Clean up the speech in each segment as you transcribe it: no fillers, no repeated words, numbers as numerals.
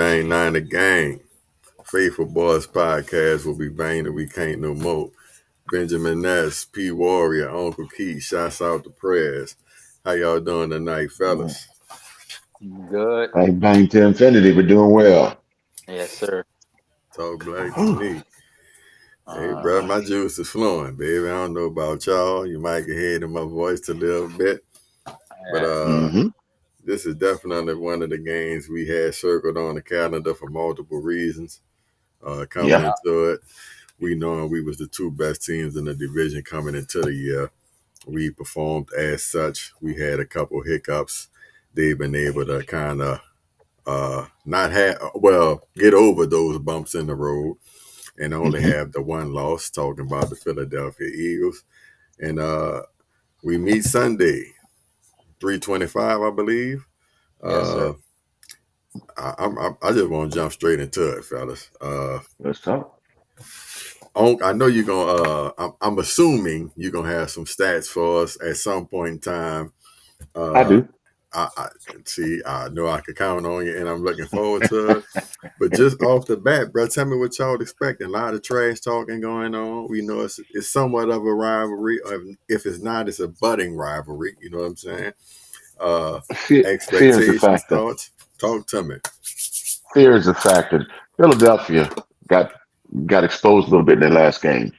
Bang Niner Gang. Faithful Boys Podcast will be banged we can't no more. Benjamin Ness, P Warrior, Uncle Keith, shouts out to prayers. How y'all doing tonight, fellas? Good. Bang bang to infinity. We're doing well. Yes, sir. Talk black to me. Hey, bro, my juice is flowing, baby. I don't know about y'all. You might get hear it in my voice a little bit, but Yeah. Mm-hmm. this is definitely one of the games we had circled on the calendar for multiple reasons. Coming Yeah. into it, we knowing we was the two best teams in the division coming into the year. We performed as such. We had a couple hiccups. They've been able to kind of not have get over those bumps in the road and only Mm-hmm. have the one loss. Talking about the Philadelphia Eagles, and we meet Sunday, 3:25, I believe. Yes, sir. Uh, I just want to jump straight into it, fellas. Let's talk. I know you're gonna. I'm assuming you're gonna have some stats for us at some point in time. I Uh, do. I see. I know I could count on you, and I'm looking forward to it. But just off the bat, bro, tell me what y'all expecting. A lot of trash talking going on. We know it's somewhat of a rivalry. If it's not, it's a budding rivalry. You know what I'm saying? Uh, Fear is a expectations, factor. thoughts. Talk to me. Fear is a factor. Philadelphia got got exposed a little bit in their last game.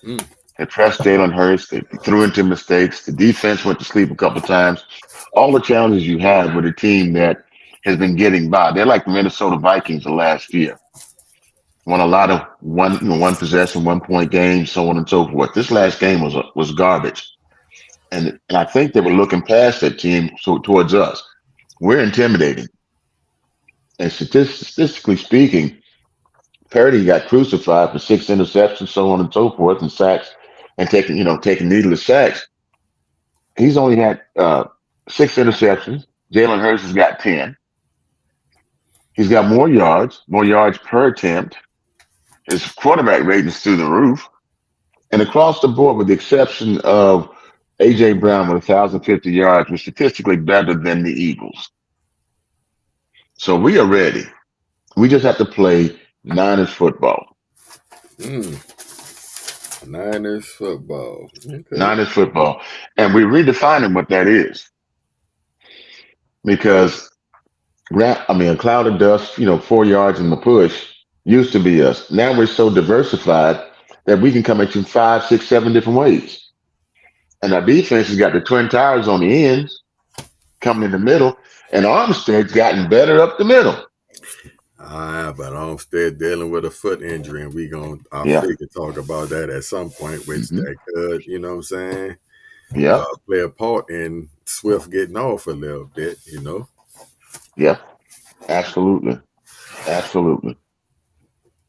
Mm, They pressed Jalen Hurts. They threw into mistakes. The defense went to sleep a couple of times. All the challenges you have with a team that has been getting by. They're like the Minnesota Vikings of last year. Won a lot of one possession, 1 point games, so on and so forth. This last game was garbage, and I think they were looking past that team towards us. We're intimidating, and statistically speaking, Purdy got crucified for 6 interceptions, so on and so forth, and sacks, and taking needless sacks. He's only had 6 interceptions. Jalen Hurts has got 10. He's got more yards per attempt. His quarterback rating is through the roof. And across the board, with the exception of A.J. Brown with 1,050 yards, was statistically better than the Eagles. So we are ready. We just have to play Niners football. mm. Niners football. Okay. Niners football. And we're redefining what that is because, a cloud of dust, 4 yards in the push used to be us. Now we're so diversified that we can come at you 5, 6, 7 different ways. And our defense has got the twin towers on the ends coming in the middle, and Armstead's gotten better up the middle. But I'm still dealing with a foot injury, and I Yeah. figure talk about that at some point, which Hmm. that could, you know what I'm saying, Yep. play a part in Swift getting off a little bit. Yep. Absolutely. Absolutely.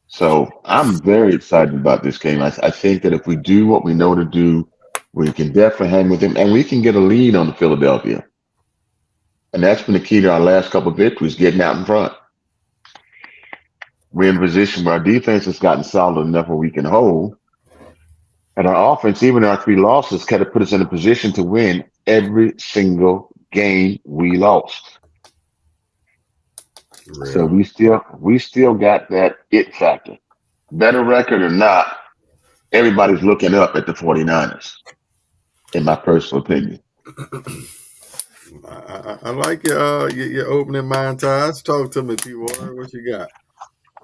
So I'm very excited about this game. I think that if we do what we know to do, we can definitely hang with them, and we can get a lead on the Philadelphia. And that's been the key to our last couple of victories, getting out in front. We're in a position where our defense has gotten solid enough where we can hold. And our offense, even our 3 losses, kind of put us in a position to win every single game we lost. So Real. we still got that it factor. Better record or not, everybody's looking up at the 49ers, in my personal opinion. I like your opening montage. Talk to me, P. Warren. What you got?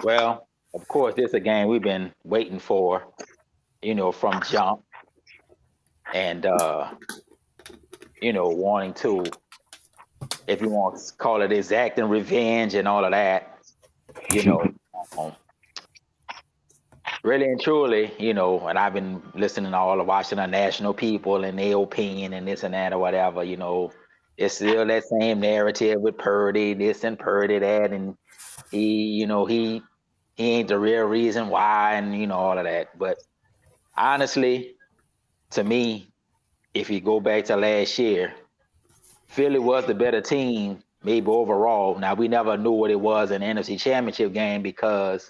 Well, of course, this is a game we've been waiting for, from jump and wanting to, if you want to call it exacting revenge and all of that, you know, um, really and truly, and I've been listening to all the Washington National people and their opinion and this and that or whatever, it's still that same narrative with Purdy, this and Purdy that, and he ain't the real reason why, and all of that. But honestly, to me, if you go back to last year, Philly was the better team, maybe overall. Now we never knew what it was in the NFC Championship game because,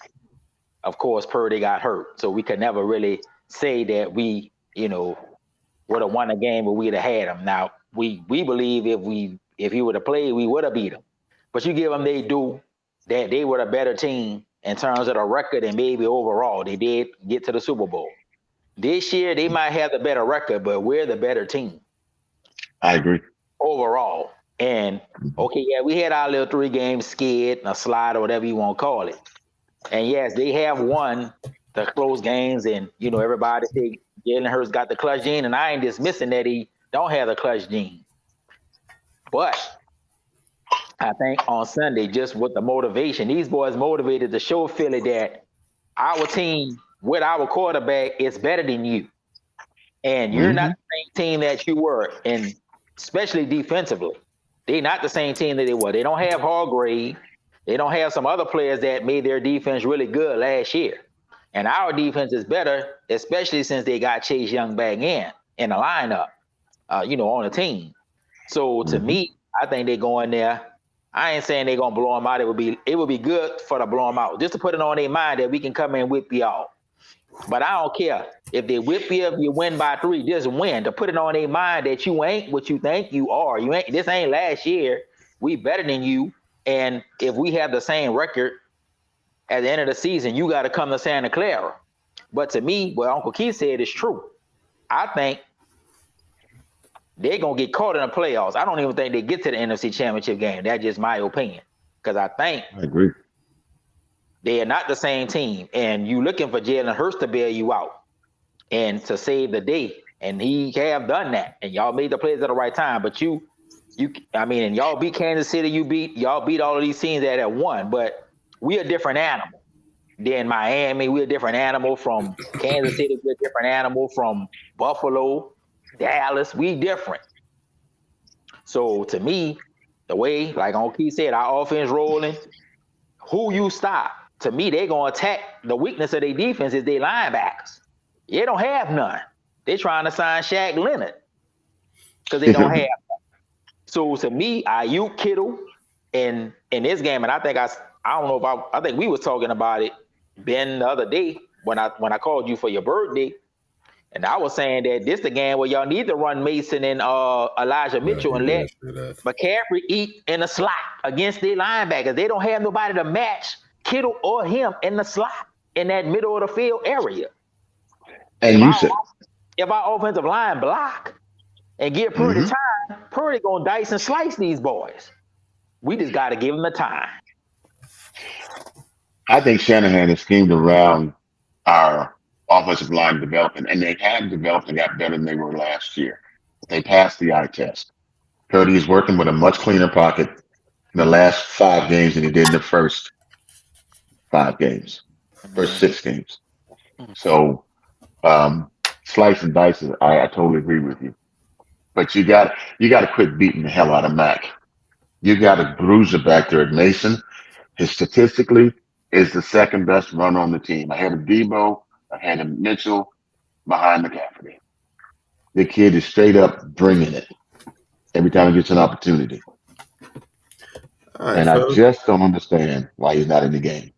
of course, Purdy got hurt, so we could never really say that we, would have won a game, but we'd have had him. Now we believe if he would have played, we would have beat him. But you give them they do. that they were a better team in terms of the record and maybe overall. They did get to the Super Bowl. This year, they might have the better record, but we're the better team I agree. overall. And okay, yeah, we had our little 3 game skid, a slide, or whatever you want to call it. And yes, they have won the close games, and everybody say Jalen Hurts got the clutch gene, and I ain't dismissing that he don't have the clutch gene. But I think on Sunday, just with the motivation, these boys motivated to show Philly that our team with our quarterback is better than you. And you're not the same team that you were, and especially defensively. They're not the same team that they were. They don't have Hargrave. They don't have some other players that made their defense really good last year. And our defense is better, especially since they got Chase Young back in the lineup, on the team. So to me, I think they go in there. I ain't saying they're gonna blow them out. It would be good for to blow them out, just to put it on their mind that we can come in and whip you out. But I don't care if they whip you, if you win by 3, just win. To put it on their mind that you ain't what you think you are. You ain't. This ain't last year. We better than you. And if we have the same record at the end of the season, you got to come to Santa Clara. But to me, what Uncle Keith said is true. I think they're going to get caught in the playoffs. I don't even think they get to the NFC Championship game. That's just my opinion. Because I think I agree. they are not the same team. And you looking for Jalen Hurts to bail you out and to save the day. And he have done that. And y'all made the plays at the right time. But and y'all beat Kansas City. Y'all beat all of these teams that have won. But we a different animal than Miami. We're a different animal from Kansas City. We're a different animal from Buffalo, Dallas. We different. So to me, the way, like Uncle Keith said, our offense rolling, who you stop, to me, they're going to attack. The weakness of their defense is their linebackers. They don't have none. They're trying to sign Shaq Leonard because they don't have none. So to me, Ayuk, Kittle, in this game, and I think I don't know if I think we was talking about it, Ben, the other day when I called you for your birthday, and I was saying that this the game where y'all need to run Mason and Elijah Mitchell and let McCaffrey eat in the slot against their linebackers. They don't have nobody to match Kittle or him in the slot in that middle of the field area. And if our offensive line block and give Purdy time, Purdy gonna dice and slice these boys. We just got to give them the time. I think Shanahan has schemed around our offensive line development, and they have developed and got better than they were last year. They passed the eye test. Purdy is working with a much cleaner pocket in the last 5 games than he did in the first 5 games, first 6 games. So, slice and dice, I totally agree with you. But you got to quit beating the hell out of Mac. You got a bruiser back there at Mason. His statistically is the second best runner on the team. Ahead of Debo, ahead of Mitchell, behind McCaffrey. The kid is straight up bringing it every time he gets an opportunity. All right, And I fellas. just don't understand why he's not in the game.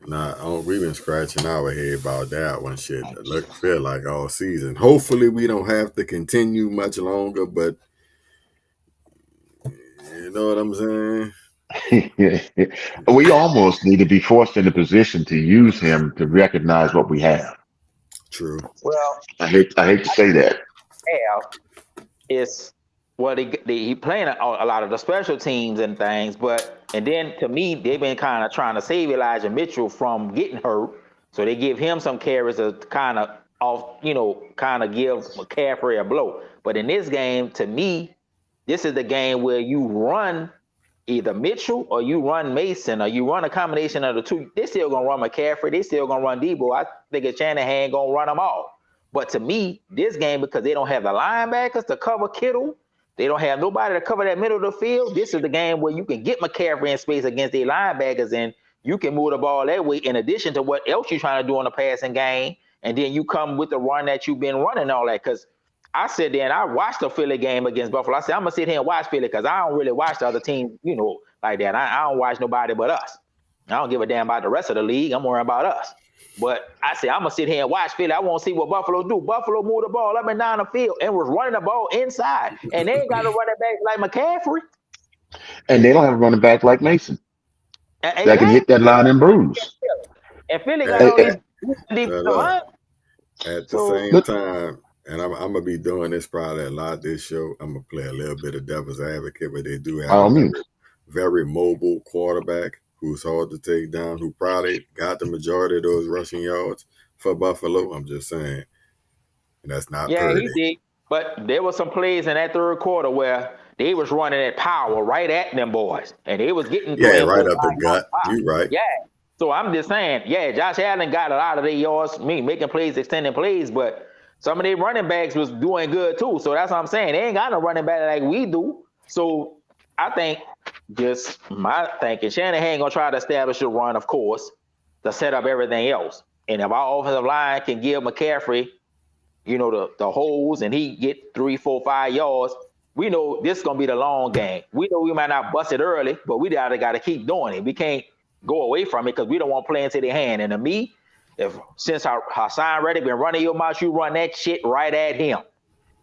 Nah, we've been scratching our head about that one. Shit, feel like all season. Hopefully, we don't have to continue much longer. But you know what I'm saying? We almost need to be forced in a position to use him to recognize what we have. True. Well, I hate to say that. It's he playing a lot of the special teams and things, and then to me they've been kind of trying to save Elijah Mitchell from getting hurt, so they give him some carries to kind of give McCaffrey a blow. But in this game, to me, this is the game where you run either Mitchell or you run Mason or you run a combination of the two. They still gonna run McCaffrey. They still gonna run Debo. I think Shanahan gonna run them all. But to me, this game, because they don't have the linebackers to cover Kittle, they don't have nobody to cover that middle of the field. This is the game where you can get McCaffrey in space against their linebackers, and you can move the ball that way. In addition to what else you're trying to do in the passing game, and then you come with the run that you've been running, all that. Because I sit there and I watched the Philly game against Buffalo. I said, I'm going to sit here and watch Philly because I don't really watch the other team, like that. I don't watch nobody but us. I don't give a damn about the rest of the league. I'm worrying about us. But I said, I'm going to sit here and watch Philly. I want to see what Buffalo do. Buffalo moved the ball up and down the field and was running the ball inside. And they ain't got to run it back like McCaffrey. And they don't have a running back like Mason. that can hit Exactly. that line and bruise. And Philly got At, Hey, all hey, these defensive look, line. at the So same look, time, and I'm gonna be doing this probably a lot this show. I'm gonna play a little bit of devil's advocate, but they do by have a all very, means. very mobile quarterback who's hard to take down, who probably got the majority of those rushing yards for Buffalo. I'm just saying, and that's not yeah, he Purdy. did. But there was some plays in that third quarter where they was running at power right at them boys, and they was getting Yeah, three and right four, up the 5 yards gut. pop. You right. Yeah. So I'm just saying, yeah, Josh Allen got a lot of their yards, me making plays, extending plays, but some of their running backs was doing good too. So that's what I'm saying. They ain't got no running back like we do. So I think just my thinking, Shanahan gonna try to establish a run, of course, to set up everything else. And if our offensive line can give McCaffrey the holes and he get 3, 4, 5 yards, we know this is gonna be the long game. We know we might not bust it early, but we gotta keep doing it. We can't go away from it because we don't want to play into their hand. And to me, if since Hassan Reddick been running your mouth, you run that shit right at him.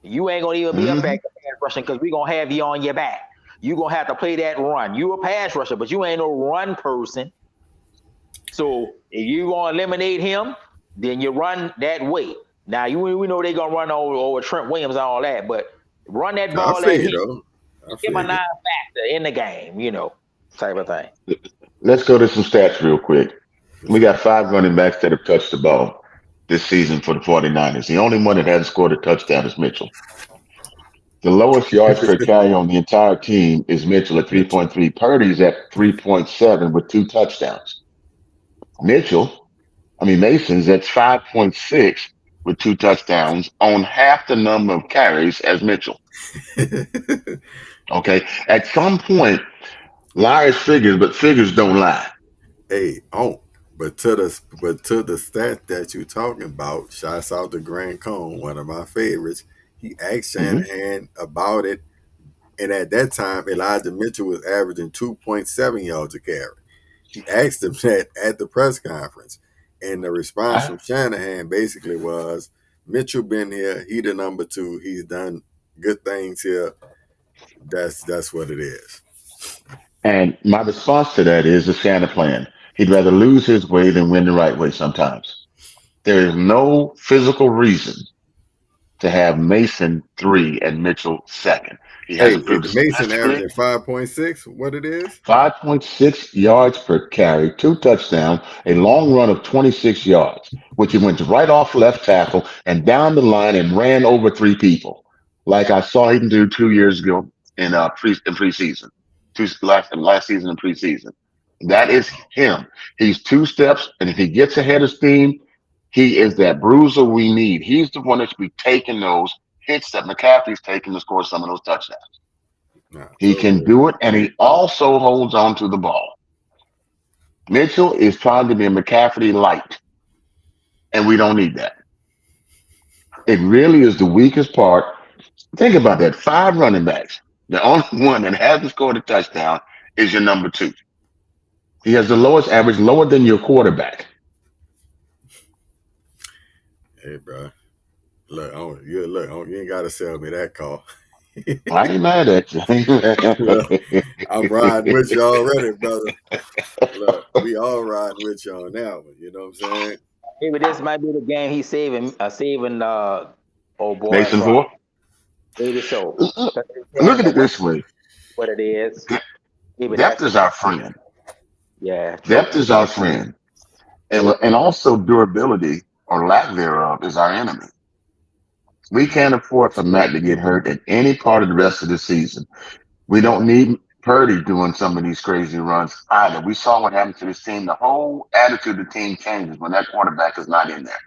You ain't gonna even be up Hmm. at pass rushing because we gonna have you on your back. You gonna have to play that run. You a pass rusher, but you ain't no run person. So if you want to eliminate him, then you run that way. Now we know they're gonna run over Trent Williams and all that, but run that I ball feel at him, you though. I him a feel you. non-factor in the game, type of thing. Let's go to some stats real quick. For We got sure. five running backs that have touched the ball this season for the 49ers. The only one that hasn't scored a touchdown is Mitchell. The lowest yards per carry on the entire team is Mitchell at Mitchell. 3.3. Purdy's at 3.7 with two touchdowns. Mitchell, Mason's at 5.6 with two touchdowns on half the number of carries as Mitchell. Okay. At some point, liars figures, but figures don't lie. Hey, but to the stat that you talking about, shouts out to Grant Cone, one of my favorites. He asked Hmm. Shanahan about it, and at that time, Elijah Mitchell was averaging 2.7 yards a carry. He asked him that at the press conference, and the response I, from Shanahan basically was, "Mitchell been here. He the number two. He's done good things here. That's what it is." and my response to that is the Shannon plan. He'd rather lose his way than win the right way sometimes. There is no physical reason to have Mason three and Mitchell second. He Hey, hasn't is proved it Mason statistically. averaging 5.6? What it is? 5.6 yards per carry, two touchdowns, a long run of 26 yards, which he went right off left tackle and down the line and ran over three people, like I saw him do 2 years ago in preseason, last season in preseason. That is Oh, him. He's two steps, and if he gets ahead of steam, he is that bruiser we need. He's the one that should be taking those hits that McCaffrey's taking to score some of those touchdowns. nah, He can totally do it, agree. and he also holds on to the ball. Mitchell is trying to be a McCaffrey light, and we don't need that. It really is the weakest part. Think about that. Five running backs. The only one that hasn't scored a touchdown is your number two. He has the lowest average, lower than your quarterback. Hey, bro. You ain't gotta sell me that car. I ain't mad at you. I ain't mad Look, I'm riding at with you already, brother. Look, we all riding with you on that one. You know what I'm saying? Maybe this might be the game he's saving old boy Mason from. for. Maybe so. 'Cause they Look have at the it weapon, this way. what it is. Maybe Depth that's is it. our friend. Yeah, Depth true. is our friend. And also durability or lack thereof is our enemy. We can't afford for Matt to get hurt at any part of the rest of the season. We don't need Purdy doing some of these crazy runs either. We saw what happened to this team. The whole attitude of the team changes when that quarterback is not in there,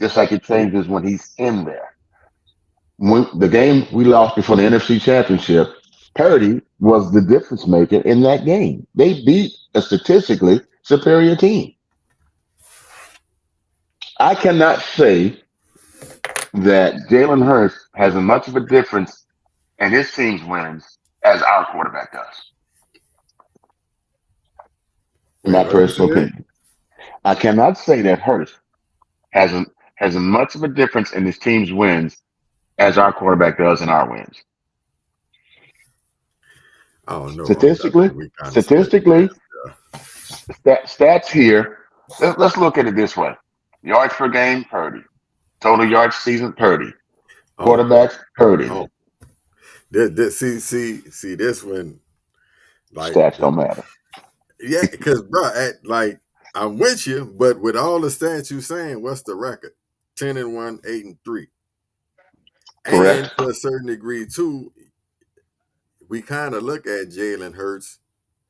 just like it changes when he's in there. When the game we lost before the NFC Championship, Purdy was the difference maker in that game. They beat a statistically superior team. I cannot say that Jalen Hurts has as much of a difference in his team's wins as our quarterback does, in Wait, my what you personal said? opinion. I cannot say that Hurts has a, has as much of a difference in his team's wins as our quarterback does in our wins. I don't know. Statistically, We kind of split statistically, hairs. Stats here. Let's look at it this way: yards per game, Purdy. Total yards season, Purdy. Oh, Quarterbacks, Purdy. oh. See, this one, like, Stats don't matter. yeah, because, bro, like, I'm with you, but with all the stats you saying, what's the record? 10-1, 8-3. And Correct. to a certain degree, too, we kind of look at Jalen Hurts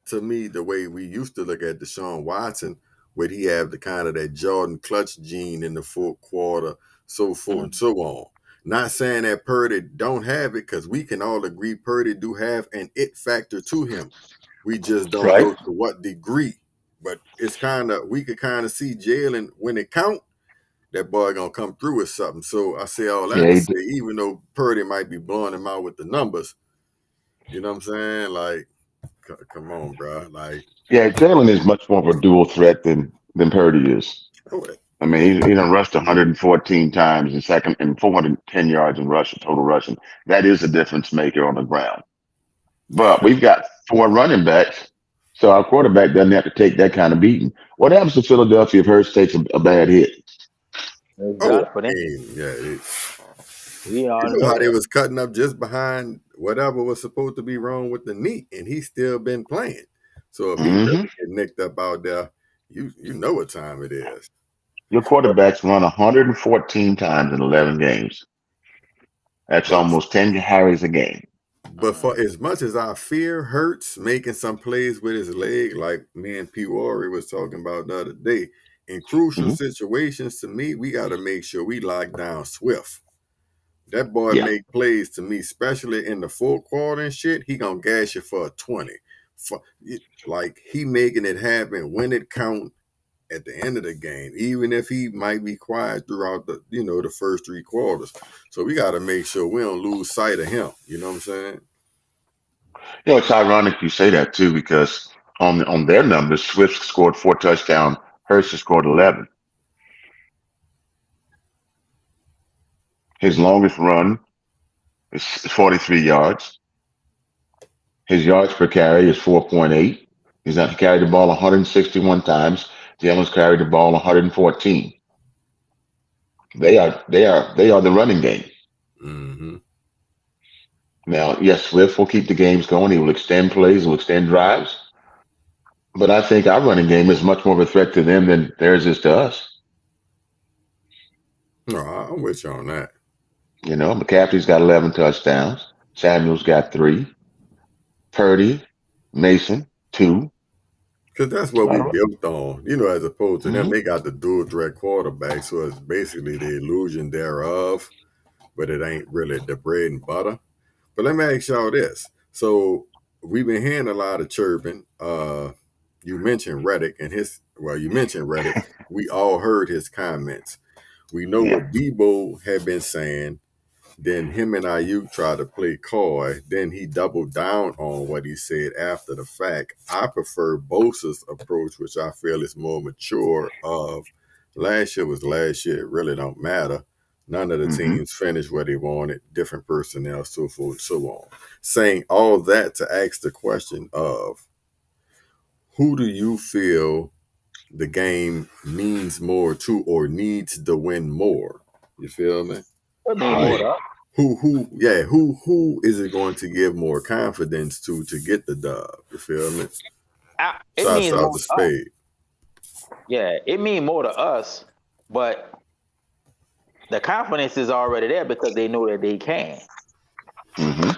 to me the way we used to look at Deshaun Watson, where he have the kind of that Jordan clutch gene in the fourth quarter, so forth and Mhm. so on. Not saying that Purdy don't have it, because we can all agree Purdy do have an it factor to him. We just don't Right? know to what degree. But it's kind of, we could kind of see Jalen when it count, that boy gonna come through with something. So I say all that Yeah, to he say, do. even though Purdy might be blowing him out with the numbers, you know what I'm saying? Like, come on, bro. Like, Yeah, Jalen is much more of a dual threat than Purdy is. oh, I mean, he done rushed 114 times in second and 410 yards in rushing, total rushing. That is a difference maker on the ground. But we've got four running backs, so our quarterback doesn't have to take that kind of beating. What happens to Philadelphia if Hurts takes a bad hit? It's oh, done for them. yeah. We You already know know how they that. was cutting up just behind whatever was supposed to be wrong with the knee, and he's still been playing. So if he Hmm. doesn't get nicked up out there, you know what time it is. Your But quarterback's run 114 times in 11 games. That's but almost 10 carries a game. but for as much as I fear Hurts making some plays with his leg, like me and P. Warrior was talking about the other day, in crucial Hmm. situations, to me, we got to make sure we lock down Swift. That boy Yeah. make plays to me, especially in the fourth quarter and shit. He gonna gas you for a 20. Like he making it happen when it count at the end of the game, even if he might be quiet throughout the first three quarters. So we got to make sure we don't lose sight of him. You know what I'm saying? It's ironic you say that too, because on their numbers, Swift scored four touchdowns, Hurst has scored 11. His longest run is 43 yards. His yards per carry is 4.8. He's not carried the ball 161 times. Jalen's carried the ball 114. They are the running game. Mm-hmm. Now, yes, Swift will keep the games going. He will extend plays, will extend drives. But I think our running game is much more of a threat to them than theirs is to us. No, I'm with you on that. McCaffrey's got 11 touchdowns. Samuel's got three. Purdy, Mason, two. Because that's A what lot we of. built on, as opposed to them. Mhm. They got the dual threat quarterback, so it's basically the illusion thereof, but it ain't really the bread and butter. But let me ask y'all this. So we've been hearing a lot of chirping. You mentioned Reddick and you mentioned Reddick. We all heard his comments. We know Yeah. what Debo had been saying. Then him and Ayuk tried to play coy. Then he doubled down on what he said after the fact. I prefer Bosa's approach, which I feel is more mature. Of last year was last year. It really don't matter. None of the Hmm. teams finished where they wanted, different personnel, so forth, so on. Saying all that to ask the question of who do you feel the game means more to or needs to win more? You feel me? I mean, more Like to us. who is it going to give more confidence to get the dub? You feel me? It Shouts means out more to to us. Spade. Yeah, it means more to us, but the confidence is already there because they know that they can. Hmm.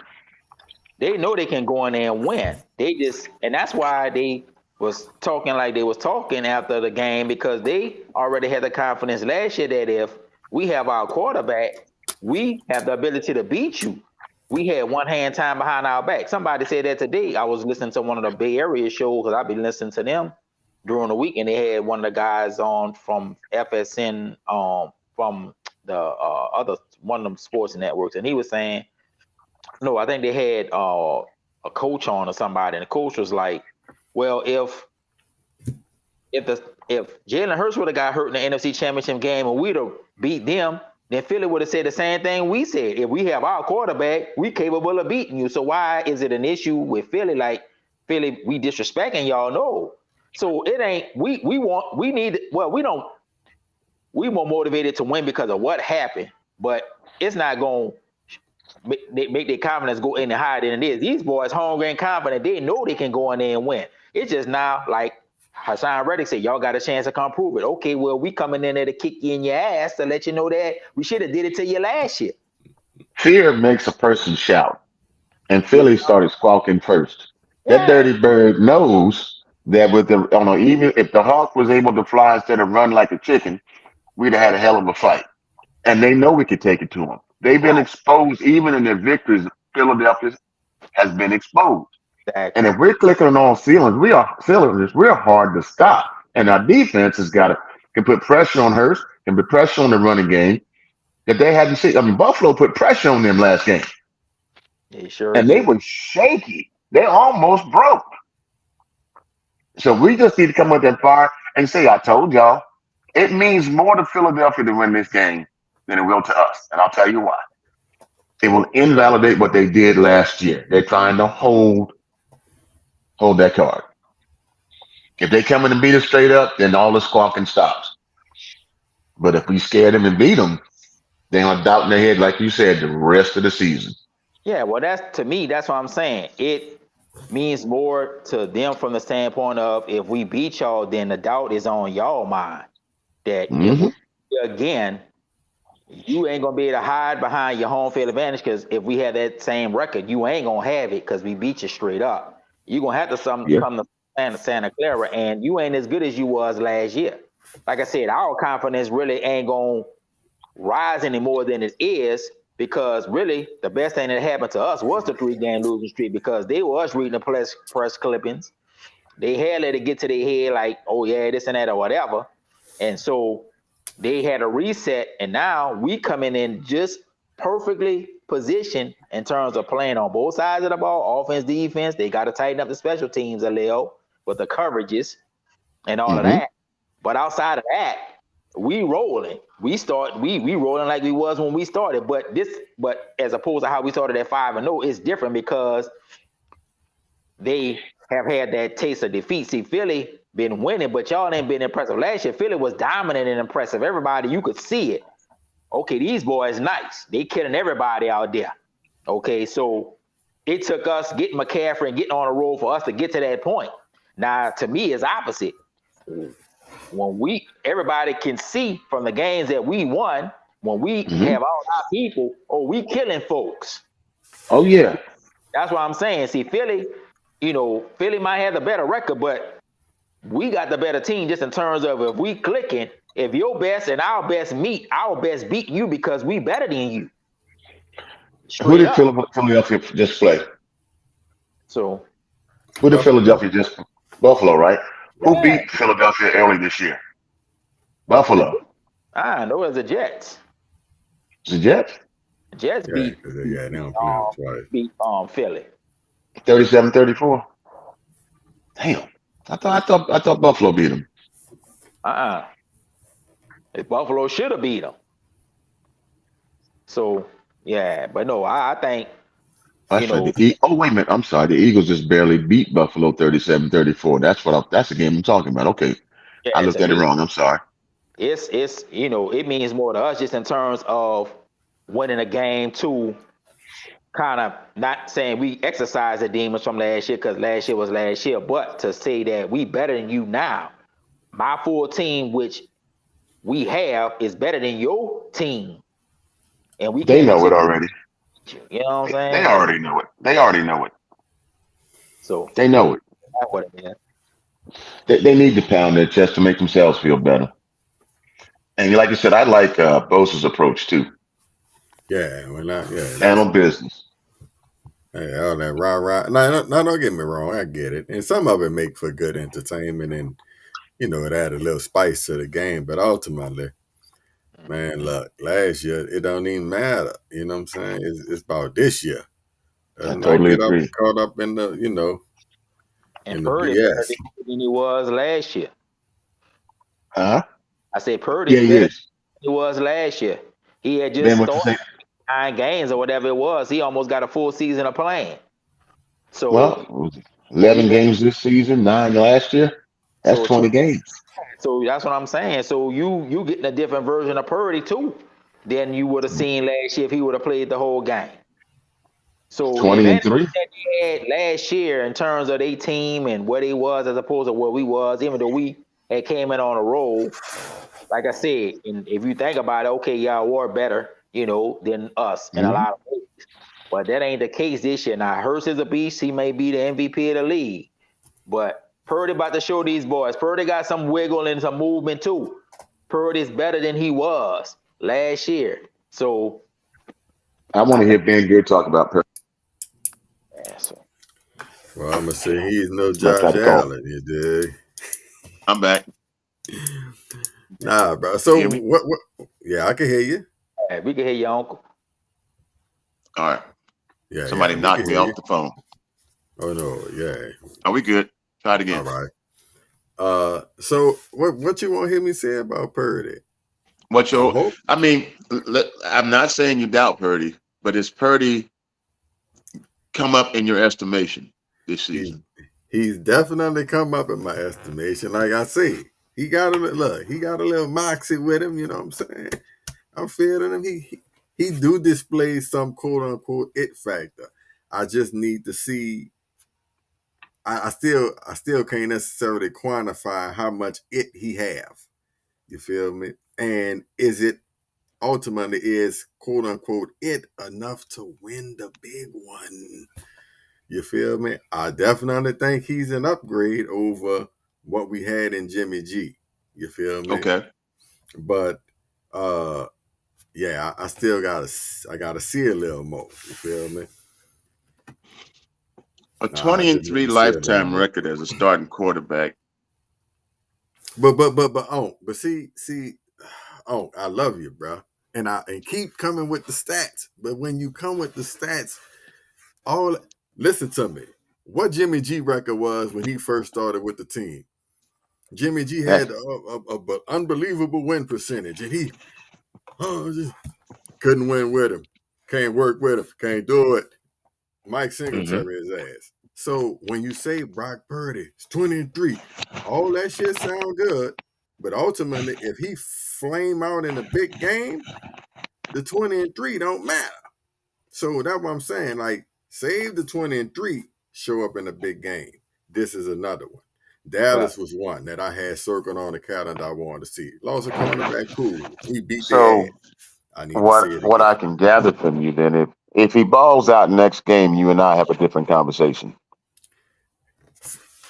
They know they can go in there and win. And that's why they was talking like they was talking after the game because they already had the confidence last year that if we have our quarterback, we have the ability to beat you. We had one hand time behind our back. Somebody said that today. I was listening to one of the Bay Area shows because I've been listening to them during the week, and they had one of the guys on from FSN, from the other one of them sports networks, and he was saying no, I think they had a coach on or somebody, and the coach was like, "Well, if Jalen Hurts would have got hurt in the NFC Championship game and we'd have beat them, then Philly would have said the same thing we said. If we have our quarterback, we capable of beating you. So why is it an issue with Philly? Like Philly, we disrespecting y'all? No, So it ain't we need well we more motivated to win because of what happened, but it's not going to make their confidence go any higher than it is. These boys hungry and confident. They know they can go in there and win. It's just now like Hassan Reddick said, y'all got a chance to come prove it. Okay, well we coming in there to kick you in your ass to let you know that we should have did it to you last year. Fear makes a person shout, and Yeah, Philly started squawking first. That yeah, dirty bird knows that with the on a, even if the hawk was able to fly instead of run like a chicken, we'd have had a hell of a fight. And they know we could take it to them. They've been right. exposed, even in their victories. Philadelphia has been exposed. And Exactly. if we're clicking on all cylinders, we're hard to stop. And our defense has got to can put pressure on Hurst, can put pressure on the running game that they hadn't seen. I mean, Buffalo put pressure on them last game, It sure and they did. were shaky. They almost broke. So we just need to come with that fire and say, "I told y'all." It means more to Philadelphia to win this game than it will to us, and I'll tell you why. It will invalidate what they did last year. They're trying to hold that card. If they come in and beat us straight up, then all the squawking stops. But if we scare them and beat them, they have doubt in their head, like you said, the rest of the season. Yeah, well, that's to me. That's what I'm saying. It means more to them from the standpoint of if we beat y'all, then the doubt is on y'all mind that if we Hmm. again, you ain't gonna be able to hide behind your home field advantage because if we had that same record, you ain't gonna have it because we beat you straight up. You gonna have to Yeah. come to Santa Clara, and you ain't as good as you was last year. Like I said, our confidence really ain't gonna rise any more than it is because really the best thing that happened to us was the 3 game losing streak because they was reading the press clippings. They had let it get to their head like, oh yeah, this and that or whatever. And so they had a reset, and now we coming in just perfectly positioned in terms of playing on both sides of the ball, offense, defense. They got to tighten up the special teams a little with the coverages and all of Hmm. that. But outside of that, we rolling. We rolling like we was when we started. But as opposed to how we started at 5-0, it's different because they have had that taste of defeat. See, Philly been winning, but y'all ain't been impressive. Last year, Philly was dominant and impressive. Everybody, you could see it. Okay, these boys nice. They killing everybody out there. Okay, so it took us getting McCaffrey and getting on a roll for us to get to that point. Now, to me, it's opposite. When everybody can see from the games that we won, when we Hmm. have all our people, oh, we killing folks. Oh yeah. That's what I'm saying. See, Philly, Philly might have the better record, but we got the better team just in terms of if we clicking, if your best and our best meet, our best beat you because we better than you. Who Straight did up. Philadelphia just play? So Who did Buffalo. Philadelphia just Buffalo, right? Who yeah, beat Philadelphia early this year? Buffalo. Buffalo. I know it's the Jets. The Jets. The Jets Yeah, because they don't play them twice. beat Philly. 37-34. Damn. I thought Buffalo beat them. Uh-uh. Buffalo should have beat them. So yeah, but no, I think you That's right. know, Oh, wait a minute. I'm sorry. The Eagles just barely beat Buffalo 37-34. That's the game I'm talking about. Okay. I yeah, looked to at it me, wrong. I'm sorry. it's it means more to us just in terms of winning a game to kind of not saying we exercise the demons from last year because last year was last year, but to say that we better than you now. My full team, which we have, is better than your team, and we They came know into it already. you. You know what I'm They saying? already know it. They already know it. So They know it. that's what it is. They need to pound their chest to make themselves feel better. And like I said, I like Bosa's approach too. Yeah, well, not yeah. That's Handle business. hey, all that rah rah. No, don't get me wrong. I get it, and some of it make for good entertainment, and it add a little spice to the game. But ultimately, man, Mhm. look, last year it don't even matter. You know what I'm saying? It's about this year. Let's I not totally get up agree. caught up in the And in the Purdy better BS. than he was last year. Huh? I said Yeah, Purdy's he better than is. he was last year. He had just Ben, what you started say? 9 games or whatever it was. He almost got a full season of playing. So Well, it was when we 11 go, games this season, 9 last year. That's So 20 games. so that's what I'm saying. So you getting a different version of Purdy too than you would have seen last year if he would have played the whole game. So the 20 and advantage 3. that they had last year in terms of their team and what they was as opposed to what we was, even though we had came in on a roll, like I said, and if you think about it, okay, y'all were better, than us in a Hmm. lot of ways. But that ain't the case this year. Now Hurst is a beast. He may be the MVP of the league. But Purdy about to show these boys. Purdy got some wiggle and some movement too. Purdy's better than he was last year. So I want I to hear think Ben Good talk about Purdy. yeah, so Well, I'm gonna say he's no Somebody tried Josh to call. Allen. You dig? I'm back. Nah, bro. You So hear me? what? What? Yeah, I can hear you. yeah, we can hear your uncle. All right. Yeah, Somebody yeah, we can knocked me hear you. off the phone. Oh no, yeah. Are we good? Try it All again. right. So what you want to hear me say about Purdy? What's I your? hope I mean, I'm not saying you doubt Purdy, but is Purdy come up in your estimation this he's season? he's definitely come up in my estimation. Like I say, he got a look. He got a little moxie with him. You know what I'm saying? I'm feeling him. He do display some quote unquote it factor. I just need to see. I still can't necessarily quantify how much it he have. You feel me? And is it ultimately is quote unquote it enough to win the big one? You feel me? I definitely think he's an upgrade over what we had in Jimmy G. You feel me? Okay. But uh yeah, I still gotta see a little more. You feel me? A I 20 just and need 3 to see a little lifetime more. record as a starting quarterback. But see, oh, I love you, bro. And keep coming with the stats. But when you come with the stats, all listen to me. What Jimmy G record was when he first started with the team. Jimmy G Eh, had a unbelievable win percentage, and he just couldn't win with him. Can't work with him. Can't do it. Mike mhm. Singletary his ass. So when you say Brock Purdy, it's 20-3, all that shit sound good, but ultimately, if he flame out in a big game, the 20-3 don't matter. So that's what I'm saying. Like, save the 20-3, show up in a big game. This is another one. But Dallas was one that I had circled on the calendar I wanted to see. Lost a cornerback, cool. We beat their ass. So I need to see it what I again. can gather from you then, if he balls out next game, you and I have a different conversation.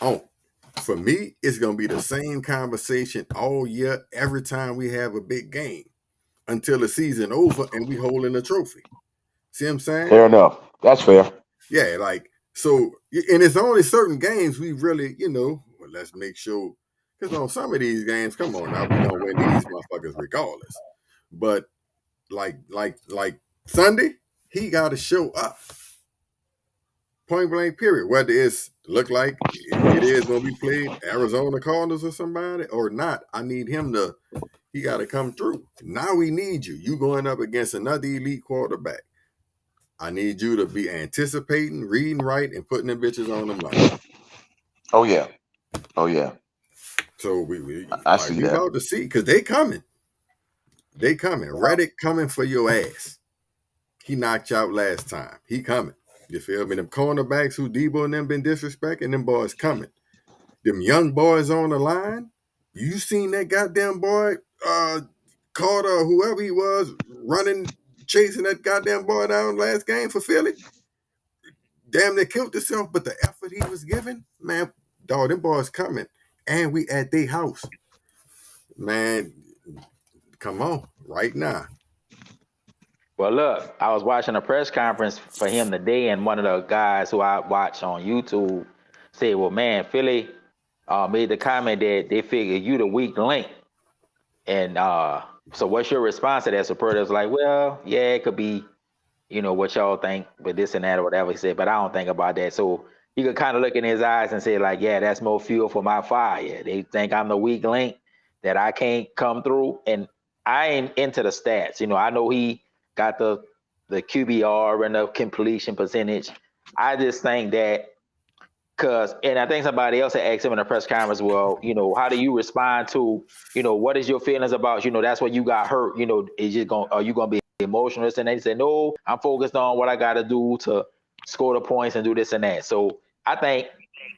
Oh, for me, it's gonna be the same conversation all year, every time we have a big game until the season over and we holding a trophy. See what I'm saying? Fair enough. That's fair. Yeah, like so, and it's only certain games we really, well, let's make sure because on some of these games, come on now, we gonna win these motherfuckers regardless. But like Sunday, he got to show up, point blank, period. Whether it's look like it is when we played Arizona Cardinals or somebody or not, I need him to. He got to come through. Now we need you. You going up against another elite quarterback. I need you to be anticipating, reading right, and putting them bitches on the money. Oh yeah. Oh yeah. So we I like see we that. about to see because they coming. They coming. Reddick coming for your ass. He knocked you out last time. He coming. You feel me? Them cornerbacks who Debo and them been disrespecting, them boys coming. Them young boys on the line. You seen that goddamn boy, Carter or whoever he was, running, chasing that goddamn boy down last game for Philly? Damn near killed himself, but the effort he was giving, man, dog, them boys coming. And we at their house. Man, come on, right now. well, look, I was watching a press conference for him today, and one of the guys who I watch on YouTube said, "Well, man, Philly made the comment that they figure you the weak link." And so, what's your response to that? So, Purdy was like, "Well, yeah, it could be, what y'all think, but this and that or whatever." He said, "But I don't think about that." So you could kind of look in his eyes and say, like, "Yeah, that's more fuel for my fire. They think I'm the weak link that I can't come through." And I ain't into the stats. I know he got the QBR and the completion percentage. I just think that And I think somebody else had asked him in a press conference, well, how do you respond to, what is your feelings about, that's when you got hurt, are you going to be emotional? And they said, no, I'm focused on what I got to do to score the points and do this and that. So I think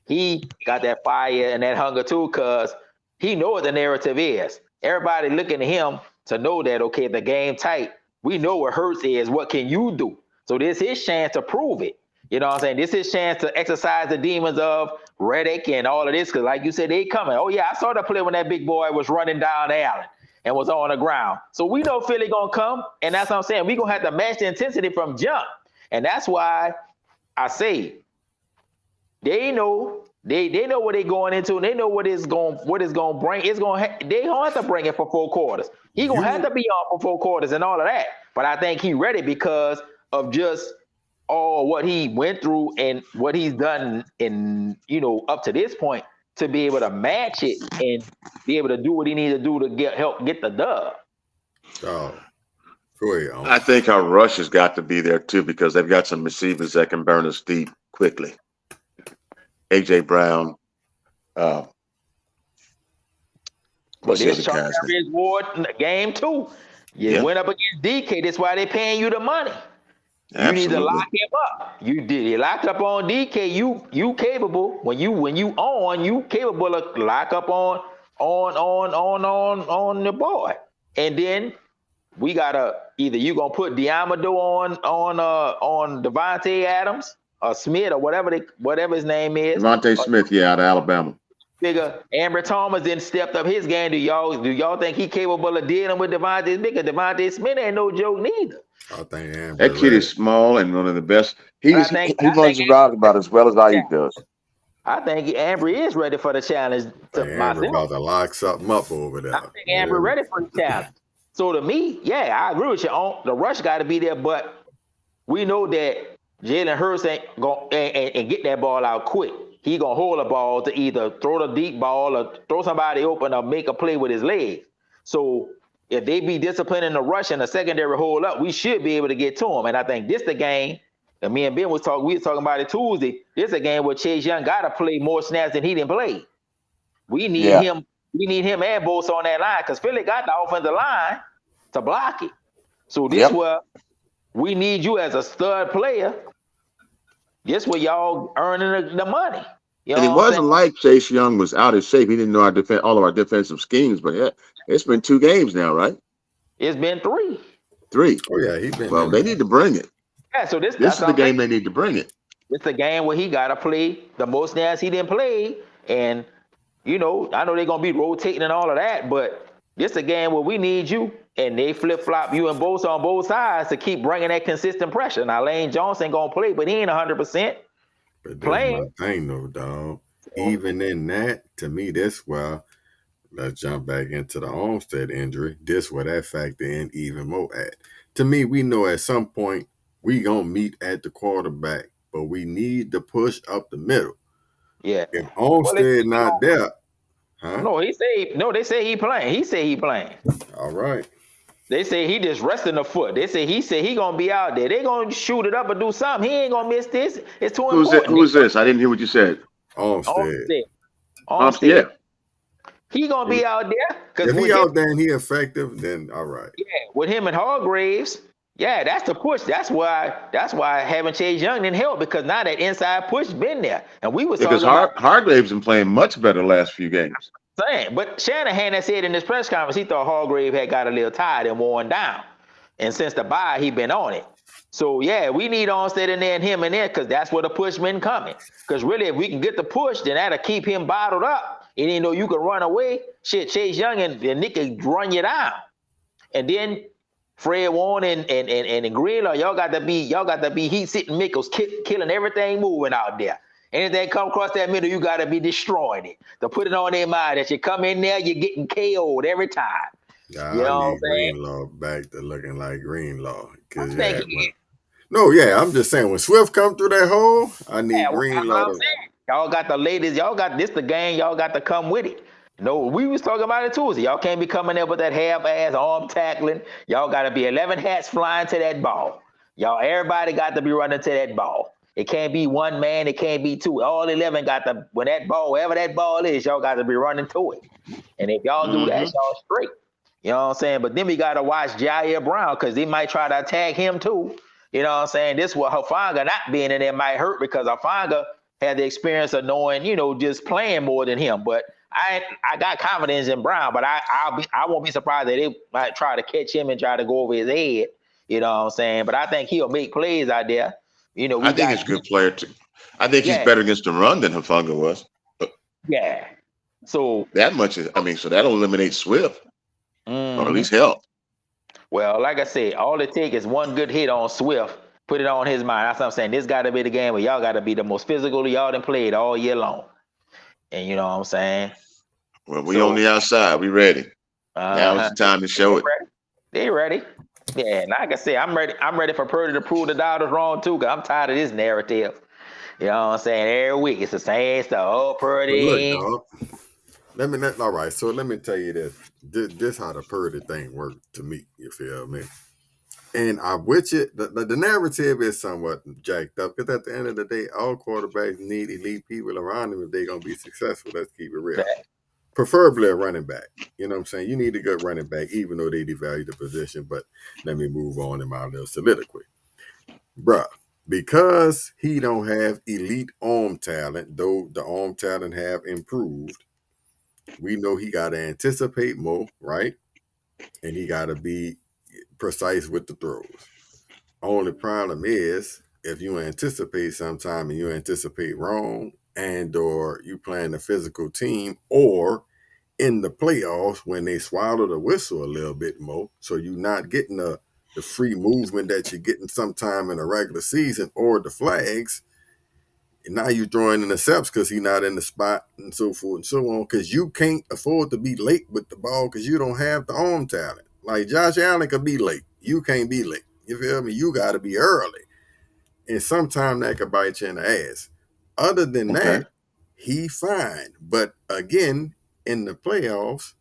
he got that fire and that hunger too, because he know what the narrative is. Everybody looking at him to know that, okay, the game tight. We know what Hurts is. What can you do? So this is his chance to prove it. You know what I'm saying? This is his chance to exercise the demons of Reddick and all of this. Because like you said, they coming. Oh, yeah, I saw the play when that big boy was running down Allen and was on the ground. So we know Philly going to come. And that's what I'm saying. We're going to have to match the intensity from jump. And that's why I say they know they know what they're going into, and they know what it's going to bring. They don't have to bring it for 4 quarters. He gonna have to be on for 4 quarters and all of that. But I think he ready because of just all what he went through and what he's done in up to this point to be able to match it and be able to do what he needs to do to help get the dub. Oh, go ahead. I think our rush has got to be there too because they've got some receivers that can burn us deep quickly. A.J. Brown. What's the other guy's name? Ward game 2. You went up against DK. That's why they're paying you the money. You need to lock him up. You locked up on DK. You capable when you capable of lock up on the boy. And then we gotta either you gonna put Diamado on Devontae Adams or Smith or whatever his name is. Devontae Smith, out of Alabama. Bigger. Amber Thomas then stepped up his game. Do y'all think he capable of dealing with Devontae Smith? Devontae Smith ain't no joke neither. I think that kid is small and one of the best. He runs around about as well as Ayuk does. I think Amber is ready for the challenge. Amber about to lock something up over there. I think Amber ready for the challenge. So to me, I agree with you. The rush got to be there, but we know that Jalen Hurts ain't going and get that ball out quick. He gonna hold the ball to either throw the deep ball or throw somebody open or make a play with his legs. So if they be disciplined in the rush and the secondary hold up, we should be able to get to him. And I think this the game. And me and Ben we was talking about it Tuesday. This is a game where Chase Young got to play more snaps than he didn't play. We need him. We need him and Bosa on that line because Philly got the offensive line to block it. So this where we need you as a stud player. This where y'all earning the money. And it wasn't like Chase Young was out of shape. He didn't know all of our defensive schemes, but it's been 2 games now, right? It's been 3. 3. Oh yeah, he's been. Well, they need to bring it. Yeah, so this is the game they need to bring it. It's the game where he got to play the most snaps he didn't play, and I know they're gonna be rotating and all of that, but this is a game where we need you, and they flip flop you and Bosa on both sides to keep bringing that consistent pressure. Now Lane Johnson gonna play, but he ain't 100%. But that's my thing, though, dog. Even in that, to me, this where let's jump back into the Olmstead injury. This where that factor in even more at. To me, we know at some point we gonna meet at the quarterback, but we need to push up the middle. Yeah. If Olmstead not there, No, they say he playing. He said he playing. All right. They say he just resting the foot. He said he gonna be out there. They gonna shoot it up or do something. He ain't gonna miss this. It's too important. Who is this? I didn't hear what you said. Olmstead. Yeah. He gonna be out there. If he out there and he effective, then all right. Yeah, with him and Hargraves, that's the push. That's why having Chase Young didn't help because now that inside push been there. And we was because Hargraves been playing much better the last few games. But Shanahan had said in this press conference he thought Hargrave had got a little tired and worn down. And since the bye, he been on it. So, we need Olmstead in there and him in there because that's where the push been coming. Because really, if we can get the push, then that'll keep him bottled up. And you you can run away. Shit, Chase Young and Nick can run you down. And then Fred Warren and Greenlaw, y'all got to be heat-sitting Mickles, killing everything moving out there. Anything come across that middle, you got to be destroying it. To put it on their mind that you come in there, you're getting KO'd every time. I need Greenlaw back to looking like Greenlaw. I'm just saying, when Swift come through that hole, I need Greenlaw. Y'all got the ladies. Y'all got this the game. Y'all got to come with it. No, we was talking about it Tuesday. Y'all can't be coming there with that half-ass arm tackling. Y'all got to be 11 hats flying to that ball. Y'all, everybody got to be running to that ball. It can't be one man. It can't be two. All 11 got to, when that ball, wherever that ball is, y'all got to be running to it. And if y'all do that, Mm-hmm. y'all straight. You know what I'm saying? But then we got to watch Jair Brown because they might try to attack him too. You know what I'm saying? This what Hufanga not being in there might hurt because Hufanga had the experience of knowing, just playing more than him. But I got confidence in Brown, but I won't be surprised that they might try to catch him and try to go over his head. You know what I'm saying? But I think he'll make plays out there. I We think got he's a good player too. I think he's yeah, better against the run than Hufanga was. yeah. So That much is, so that'll eliminate Swift or at mhm. least help. Well, like I said, all it takes is one good hit on Swift, put it on his mind. That's what I'm saying. This got to be the game where y'all got to be the most physical y'all done played all year long. And you know what I'm saying? Well, we on So, the outside. We ready. Now is the time to they show it. ready. They ready. Yeah, and like I said, I'm ready. I'm ready for Purdy to prove the doubters wrong too, because I'm tired of this narrative. You know what I'm saying? Every week it's the same stuff. Oh, But look, Purdy. dog. All right. So let me tell you this. This how the Purdy thing worked to me. You feel me? And I with you. The narrative is somewhat jacked up because at the end of the day, all quarterbacks need elite people around them if they're gonna be successful. Let's keep it real. Preferably a running back. You know what I'm saying? You need a good running back, even though they devalue the position. But let me move on in my little soliloquy. Bruh, because he don't have elite arm talent, though the arm talent have improved, we know he got to anticipate more, right? And he got to be precise with the throws. Only problem is if you anticipate sometime and you anticipate wrong, and or you playing a physical team, or in the playoffs when they swallow the whistle a little bit more, so you're not getting the free movement that you're getting sometime in a regular season or the flags. And now you're throwing intercepts because he's not in the spot and so forth and so on. Because you can't afford to be late with the ball because you don't have the arm talent. Like Josh Allen could be late. You can't be late. You feel me? You got to be early. And sometimes that could bite you in the ass. Other than Okay. that, he fine. But again, in the playoffs,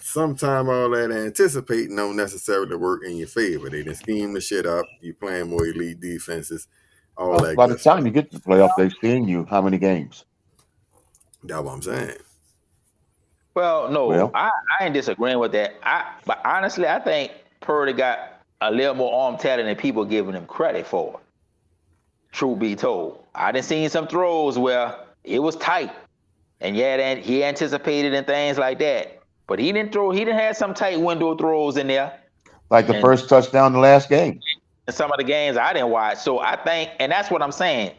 sometimes all that anticipating don't necessarily work in your favor. They done scheme the shit up. You playing more elite defenses, all Well, that by the good time stuff. you get to the playoff, they've seen you how many games? That's what I'm saying. Well, no, Well, I ain't disagreeing with that. But honestly, I think Purdy got a little more arm talent than people giving him credit for. Truth be told, I done seen some throws where it was tight, and yeah, then he anticipated and things like that. But he didn't throw. He didn't have some tight window throws in there, like the and first touchdown in the last game. in some of the games I didn't watch. So I think, and that's what I'm saying.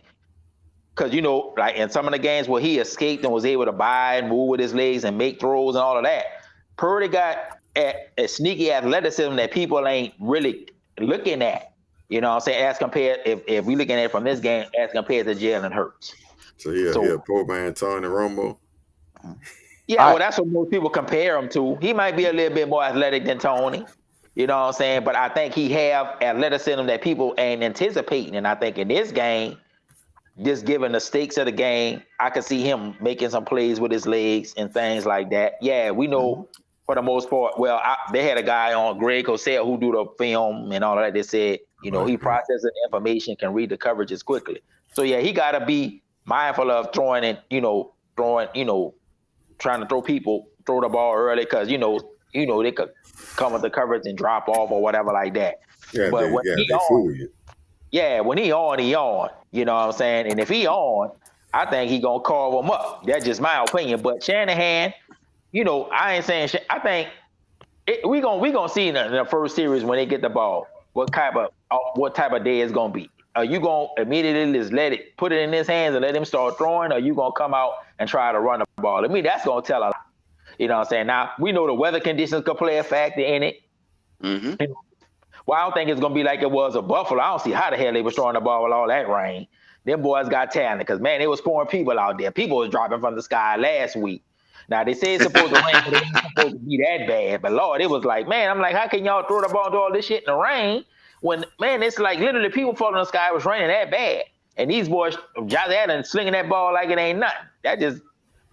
Because like in some of the games where he escaped and was able to buy and move with his legs and make throws and all of that, Purdy got a sneaky athleticism that people ain't really looking at. You know what I'm saying? As compared, if we looking at it from this game, as compared to Jalen Hurts. So he'll So poor man Tony Romo. yeah, well, I that's what most people compare him to. He might be a little bit more athletic than Tony. You know what I'm saying? But I think he have athleticism that people ain't anticipating. And I think in this game, just given the stakes of the game, I could see him making some plays with his legs and things like that. Yeah, we Mhm. know for the most part. Well, they had a guy on Greg Cosell who do the film and all of that. They said, Right. he processes the information, can read the coverages quickly. So yeah, he got to be mindful of throwing and throwing, trying to throw the ball early because they could come with the coverage and drop off or whatever like that. Yeah, But they fool you. when he on, he on. You know what I'm saying? And if he on, I think he gonna carve him up. That's just my opinion. But Shanahan, I ain't saying. I think we gonna see in the first series when they get the ball what type of day it's gonna be. Are you gonna immediately just put it in his hands and let him start throwing? Or are you gonna come out and try to run the ball? I mean, that's gonna tell a lot. You know what I'm saying? Now we know the weather conditions could play a factor in it. Mm-hmm. Well, I don't think it's gonna be like it was a Buffalo. I don't see how the hell they was throwing the ball with all that rain. Them boys got talent because man, it was pouring people out there. People was dropping from the sky last week. Now they say it's supposed to rain, but it ain't supposed to be that bad. But Lord, it was like, man, I'm like, how can y'all throw the ball and do all this shit in the rain when man, it's like literally people falling in the sky. It was raining that bad, and these boys, Josh Allen, slinging that ball like it ain't nothing. That just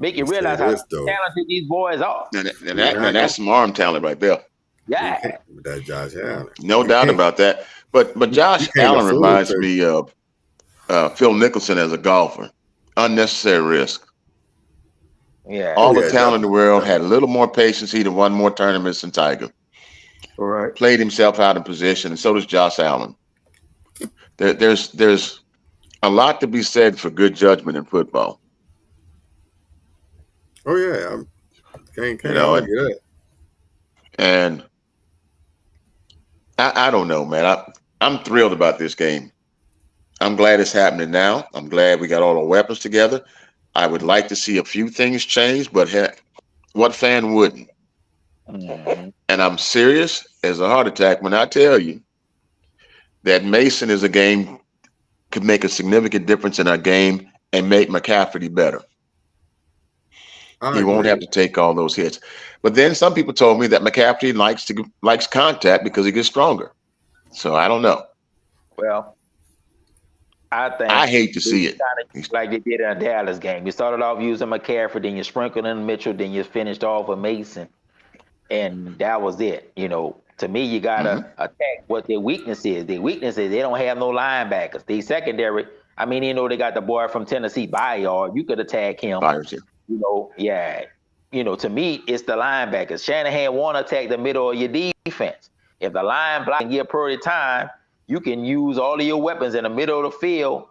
make you Let's say realize how this though. talented these boys are. You're Now not that's gonna some arm talent right there. you Yeah, can't with that Josh Allen. No You doubt can't about that. But you Josh can't Allen afford reminds to. me of Phil Nicholson as a golfer. Unnecessary risk. Yeah. Oh All the yeah, talent in the definitely, world, had a definitely. little more patience. He'd have won more tournaments than Tiger. All right. Played himself out of position, and so does Josh Allen. There's a lot to be said for good judgment in football. Oh yeah, You can't know, argue that. and I don't know, man. I'm thrilled about this game. I'm glad it's happening now. I'm glad we got all the weapons together. I would like to see a few things change, but heck, what fan wouldn't? Mm-hmm. And I'm serious as a heart attack when I tell you that Mason is a game could make a significant difference in our game and make McCafferty better. I He won't have agree. to take all those hits. But then some people told me that McCafferty likes contact because he gets stronger. So I don't know. Well, I I think hate to they see it. kind of like they did in a Dallas game. You started off using McCaffrey, then you sprinkled in Mitchell, then you finished off with Mason, and that was it. To me, you gotta Mm-hmm. attack what their weakness is. Their weakness is they don't have no linebackers. They secondary. I mean, they got the boy from Tennessee, Bayard. You could attack him. Fires here. Yeah. To me, it's the linebackers. Shanahan want to attack the middle of your defense. If the line block and give Purdy time, you can use all of your weapons in the middle of the field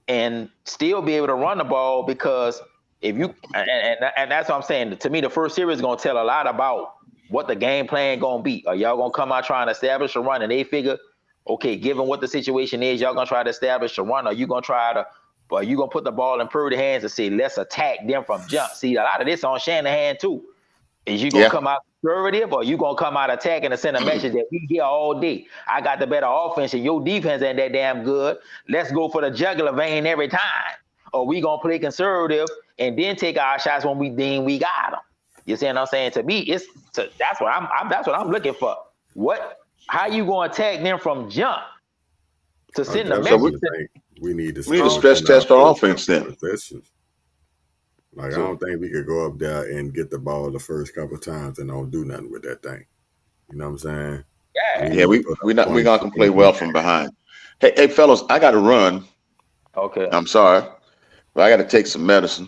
and still be able to run the ball because if you and that's what I'm saying. To me, the first series is gonna tell a lot about what the game plan gonna be. Are y'all gonna come out trying to establish a run and they figure, okay, given what the situation is, y'all gonna try to establish a run, or you gonna try to but you gonna put the ball in Purdy's hands and say, let's attack them from jump. See, a lot of this on Shanahan too. Is you gonna Yeah. come out conservative or you gonna come out attacking and send a message that we here all day? I got the better offense and your defense ain't that damn good. Let's go for the jugular vein every time. Or we gonna play conservative and then take our shots when we deem we got them. You see what I'm saying? To me, that's what that's what I'm looking for. How you gonna attack them from jump to I send a So message definitely to think we need to we need to stress strengthen our test our first offense couple then. possessions. Like I so don't think we could go up there and get the ball the first couple times and don't do nothing with that thing. You know what I'm saying? We yeah. Yeah, need to we put we up not we're points not to gonna play prove we well from behind. Hey, fellas, I got to run. Okay. I'm sorry, but I got to take some medicine.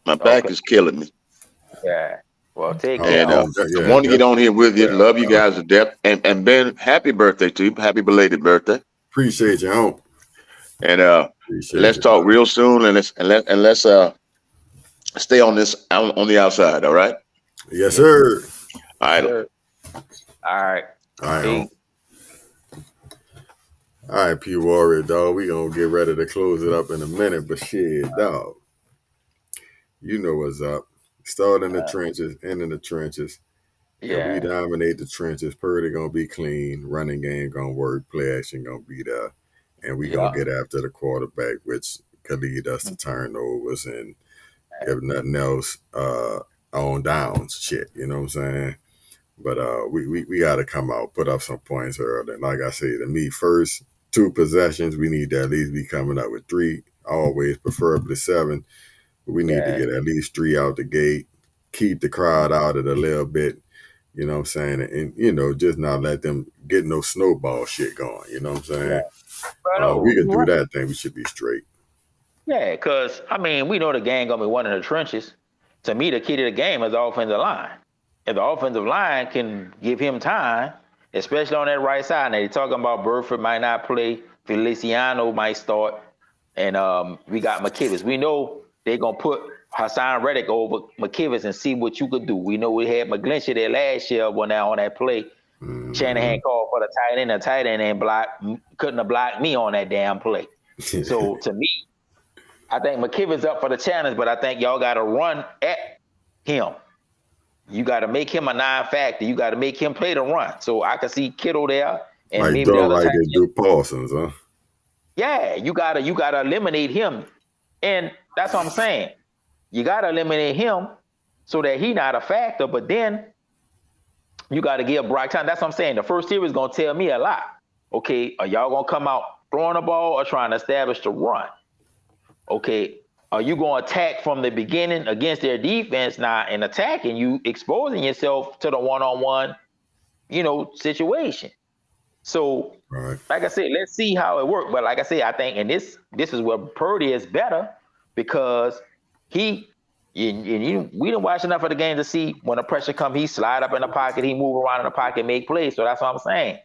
My back Okay. is killing me, Yeah. Well, take oh, care, and homie. yeah, I want to get on definitely here take with you. care. Love you guys to death, and Ben, happy birthday to you. Happy belated birthday, Appreciate you, home. and Appreciate let's you, talk brother. real soon, and let's stay on this on the outside. All right. Yes, Yes, sir. All right. sir. All right. All right, home. Peace. All right, P Warrior, dog. We gonna get ready to close it up in a minute, but shit, dog. You know what's up. Start in the trenches, end in the trenches. If we Yeah. dominate the trenches, Purdy gonna be clean, running game gonna work, play action gonna be there, and we gonna Yeah. get after the quarterback, which could lead us to turnovers and if nothing else, on downs shit. You know what I'm saying? But we got to come out, put up some points early. And like I say, to me, first two possessions, we need to at least be coming up with three, always preferably seven. But we need to Yeah. get at least three out the gate, keep the crowd out of it a little bit. You know what I'm saying? And just not let them get no snowball shit going. You know what I'm Yeah. saying? But We no, could you're do right. that thing. We should be straight. Yeah, because I mean, we know the game gonna be one in the trenches. To me, the key to the game is the offensive line. If the offensive line can give him time, especially on that right side, now they're talking about Burford might not play, Feliciano might start, and we got McKivitz. We know they're gonna put Hassan Reddick over McKivitz and see what you could do. We know we had McGlinchey there last year when now on that play. Mm-hmm. Shanahan called for the tight end. The tight end ain't couldn't have blocked me on that damn play. So to me, I think McKivitz up for the challenge, but I think y'all got to run at him. You got to make him a non-factor. You got to make him play the run. So I can see Kittle there and Like maybe the dog, other like tight they end. do Parsons, huh? Yeah, you gotta eliminate him, and that's what I'm saying. You gotta eliminate him so that he not a factor. But then you got to give Brock time. That's what I'm saying. The first series is gonna tell me a lot. Okay, are y'all gonna come out throwing the ball or trying to establish the run? Okay, are you going to attack from the beginning against their defense now and attacking you, exposing yourself to the one-on-one, situation? So, Right. like I said, let's see how it works. But like I said, I think, and this is where Purdy is better because he, we didn't watch enough of the game to see when the pressure come, he slide up in the pocket, he move around in the pocket, make plays. So that's what I'm saying.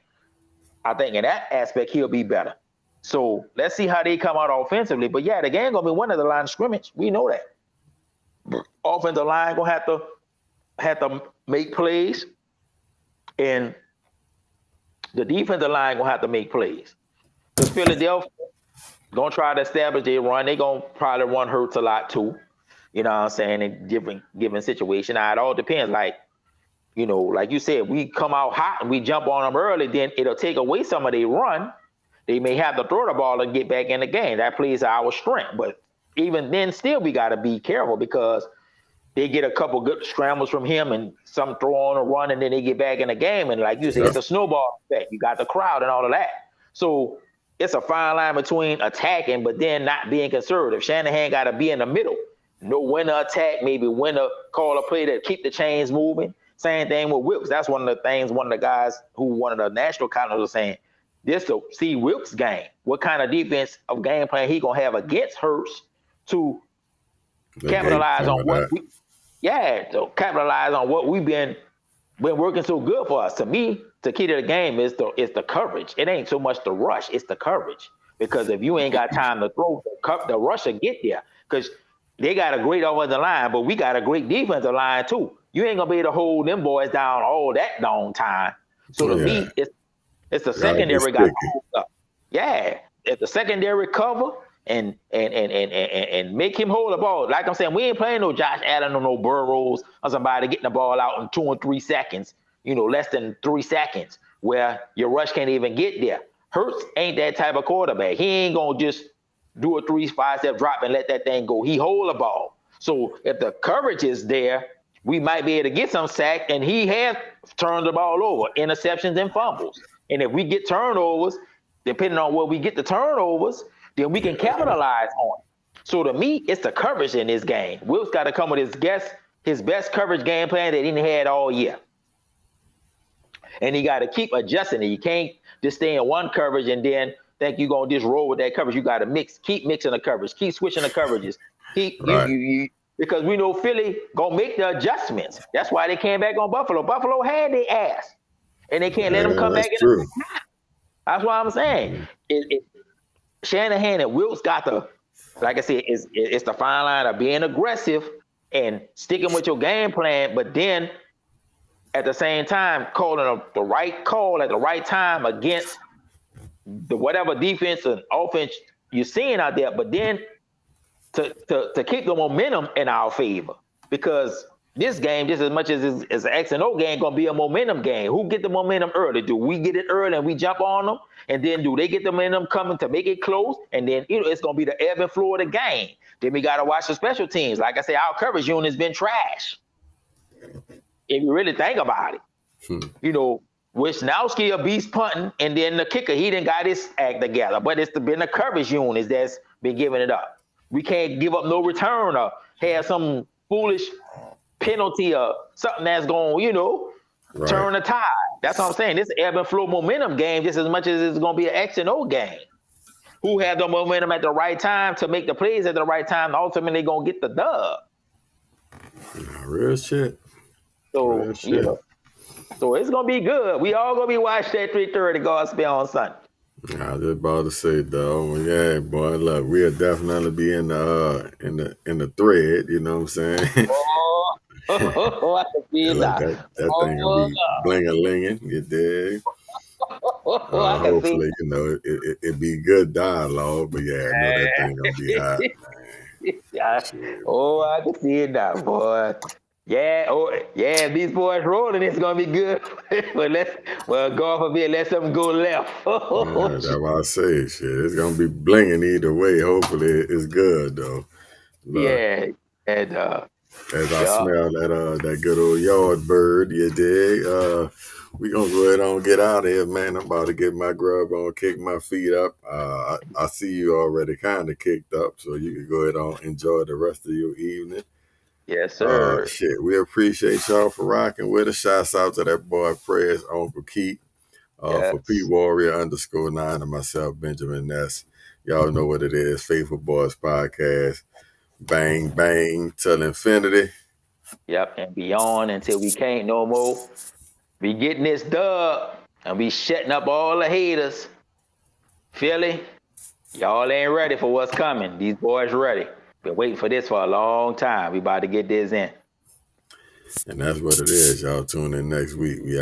I think in that aspect he'll be better. So let's see how they come out offensively. But yeah, the game gonna be one of the line of scrimmage. We know that. Offensive line gonna have to make plays, and the defensive line gonna have to make plays. Because Philadelphia gonna try to establish their run. They gonna probably run Hurts a lot too. You know what I'm saying? In different given situation. Now it all depends. Like, like you said, we come out hot and we jump on them early, then it'll take away some of their run. They may have to throw the ball and get back in the game. That plays our strength. But even then, still we gotta be careful because they get a couple good scrambles from him and some throw on a run, and then they get back in the game. And like you said, Yeah. it's a snowball effect. You got the crowd and all of that. So it's a fine line between attacking but then not being conservative. Shanahan got to be in the middle. Know when to attack, maybe when to call a play to keep the chains moving. Same thing with Wilkes. That's one of the things one of the guys who one of the national counters was saying. This to see Wilkes' game. What kind of defense of game plan he gonna have against Hurts to The game capitalize plan on with what that. we to capitalize on what we've been working so good for us. To me, the key to the game is the coverage. It ain't so much the rush, it's the coverage. Because if you ain't got time to throw, the rush will get there. Because they got a great offensive line, but we got a great defensive line too. You ain't gonna be able to hold them boys down all that long time. So to Yeah. me, it's the Gotta be secondary got to sticky. hold up. Yeah, if the secondary cover and make him hold the ball. Like I'm saying, we ain't playing no Josh Allen or no Burrows or somebody getting the ball out in 2 or 3 seconds. Less than 3 seconds where your rush can't even get there. Hurts ain't that type of quarterback. He ain't gonna just do a 3-5 step drop and let that thing go. He hold the ball. So if the coverage is there, we might be able to get some sack, and he has turned the ball over, interceptions and fumbles. And if we get turnovers, depending on where we get the turnovers, then we can capitalize on it. So to me, it's the coverage in this game. Wilkes got to come with his best coverage game plan that he didn't had all year. And he got to keep adjusting it. You can't just stay in one coverage and then think you're gonna just roll with that coverage. You got to keep mixing the coverage, keep switching the coverages. Keep Right. because we know Philly gonna make the adjustments. That's why they came back on Buffalo. Buffalo had their ass, and they can't let them Yeah, come back that's in. true. That's why I'm saying Shanahan and Wilkes got the, like I said, it's the fine line of being aggressive and sticking with your game plan, but then at the same time calling the right call at the right time against the whatever defense and offense you're seeing out there, but then to keep the momentum in our favor. Because this game, just as much as an X and O game, gonna be a momentum game. Who get the momentum early? Do we get it early and we jump on them? And then do they get the momentum coming to make it close? And then it's gonna be the ebb and flow of the game. Then we gotta watch the special teams. Like I said, our coverage unit's been trash. If you really think about it. Wisnowski a beast punting, and then the kicker, he didn't got his act together. But it's been the coverage units that's been giving it up. We can't give up no return or have some foolish penalty or something that's going, Right. turn the tide. That's what I'm saying. This ebb and flow momentum game just as much as it's going to be an X and O game. Who have the momentum at the right time to make the plays at the right time, ultimately going to get the dub. Real shit. So, Real shit. So it's going to be good. We all going to be watching that 3:30 gospel on Sunday. I was just about to say, though, yeah, boy, look, we'll definitely be in the thread. You know what I'm saying? I can see it Look, now. that thing gonna be bling-a-linging. You dig? I can see Hopefully, it be good dialogue. But yeah, I know that thing gonna be hot, it. man. Shit. I can see it now, boy. Yeah, if these boys rolling, it's gonna be good. But God forbid, let something go left. That's why I say shit. It's gonna be blinging either way. Hopefully, it's good though. Look, Yeah, and as I yeah, smell that good old yard bird, you dig? We gonna go ahead and get out of here, man. I'm about to get my grub on, kick my feet up. I see you already kind of kicked up, so you can go ahead and enjoy the rest of your evening. yes, sir. Shit, we appreciate y'all for rocking with us. Shouts out to that boy Prayers, Uncle Keith. For Pete Yes. Warrior _9 and myself, Benjamin Ness. Y'all know what it is. Faithful Boys Podcast. Bang, bang, till infinity. Yep. And beyond until we can't no more. We getting this dub and we shutting up all the haters. Philly, y'all ain't ready for what's coming. These boys ready. Been waiting for this for a long time. We about to get this in. And that's what it is. Y'all tune in next week. We